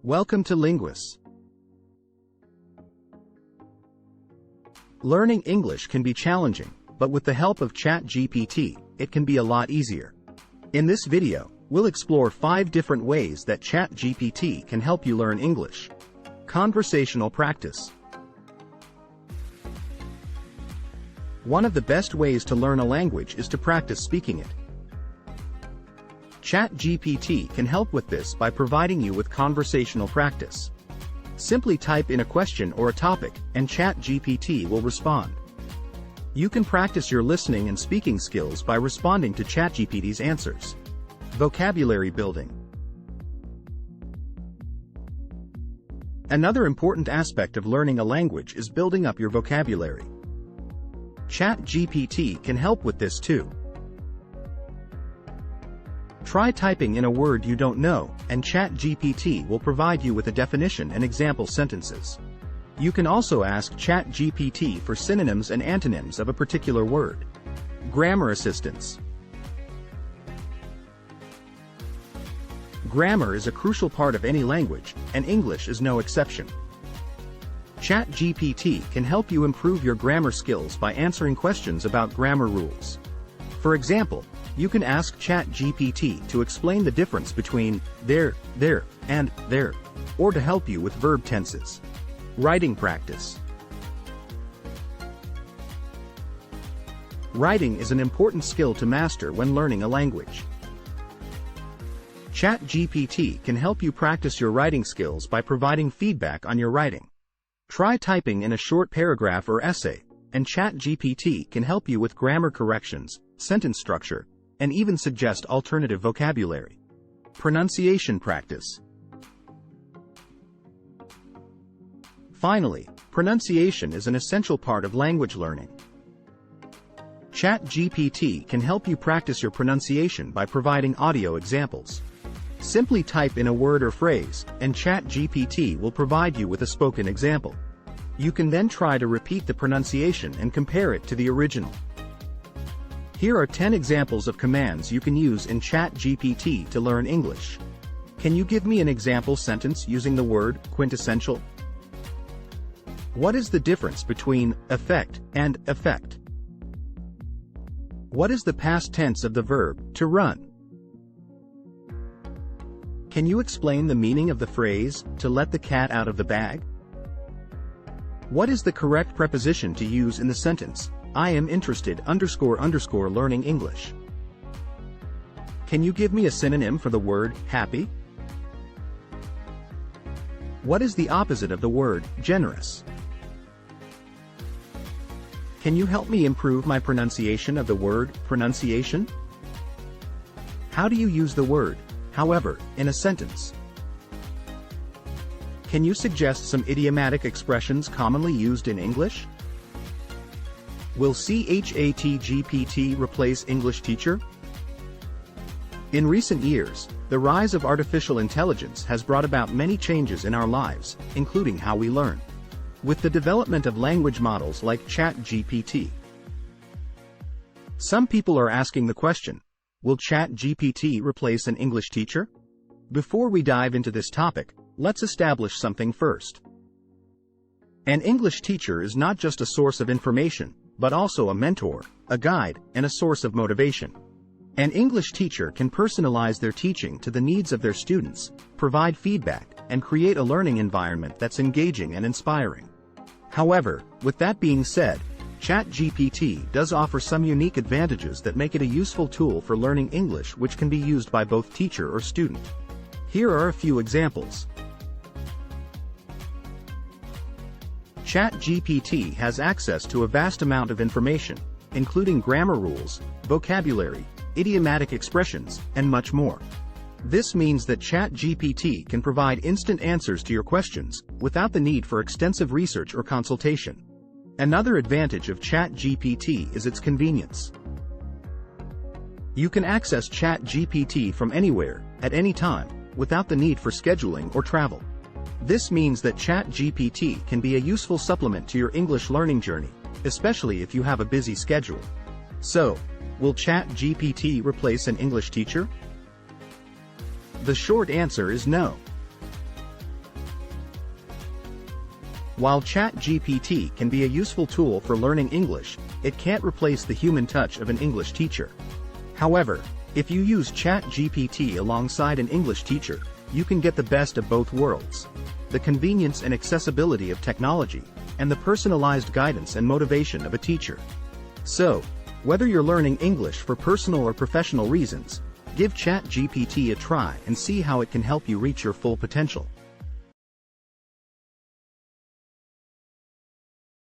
Welcome to Linguists. Learning English can be challenging, but with the help of ChatGPT, it can be a lot easier. In this video, we'll explore 5 different ways that ChatGPT can help you learn English. Conversational practice. One of the best ways to learn a language is to practice speaking it. ChatGPT can help with this by providing you with conversational practice. Simply type in a question or a topic, and ChatGPT will respond. You can practice your listening and speaking skills by responding to ChatGPT's answers. Vocabulary building. Another important aspect of learning a language is building up your vocabulary. ChatGPT can help with this too. Try typing in a word you don't know, and ChatGPT will provide you with a definition and example sentences. You can also ask ChatGPT for synonyms and antonyms of a particular word. Grammar assistance. Grammar is a crucial part of any language, and English is no exception. ChatGPT can help you improve your grammar skills by answering questions about grammar rules. For example, you can ask ChatGPT to explain the difference between there, and there, or to help you with verb tenses. Writing practice. Writing is an important skill to master when learning a language. ChatGPT can help you practice your writing skills by providing feedback on your writing. Try typing in a short paragraph or essay, and ChatGPT can help you with grammar corrections, sentence structure, and even suggest alternative vocabulary. Pronunciation practice. Finally, pronunciation is an essential part of language learning. ChatGPT can help you practice your pronunciation by providing audio examples. Simply type in a word or phrase, and ChatGPT will provide you with a spoken example. You can then try to repeat the pronunciation and compare it to the original. Here are 10 examples of commands you can use in ChatGPT to learn English. Can you give me an example sentence using the word quintessential? What is the difference between effect and effect? What is the past tense of the verb to run? Can you explain the meaning of the phrase to let the cat out of the bag? What is the correct preposition to use in the sentence, I am interested _ learning English? Can you give me a synonym for the word happy? What is the opposite of the word generous? Can you help me improve my pronunciation of the word pronunciation? How do you use the word however in a sentence? Can you suggest some idiomatic expressions commonly used in English? Will ChatGPT replace English teacher? In recent years, the rise of artificial intelligence has brought about many changes in our lives, including how we learn. With the development of language models like ChatGPT. Some people are asking the question, will ChatGPT replace an English teacher? Before we dive into this topic, let's establish something first. An English teacher is not just a source of information, but also a mentor, a guide, and a source of motivation. An English teacher can personalize their teaching to the needs of their students, provide feedback, and create a learning environment that's engaging and inspiring. However, with that being said, ChatGPT does offer some unique advantages that make it a useful tool for learning English which can be used by both teacher or student. Here are a few examples. ChatGPT has access to a vast amount of information, including grammar rules, vocabulary, idiomatic expressions, and much more. This means that ChatGPT can provide instant answers to your questions, without the need for extensive research or consultation. Another advantage of ChatGPT is its convenience. You can access ChatGPT from anywhere, at any time, without the need for scheduling or travel. This means that ChatGPT can be a useful supplement to your English learning journey, especially if you have a busy schedule. So, will ChatGPT replace an English teacher? The short answer is no. While ChatGPT can be a useful tool for learning English, it can't replace the human touch of an English teacher. However, if you use ChatGPT alongside an English teacher, you can get the best of both worlds: the convenience and accessibility of technology, and the personalized guidance and motivation of a teacher. So, whether you're learning English for personal or professional reasons, give ChatGPT a try and see how it can help you reach your full potential.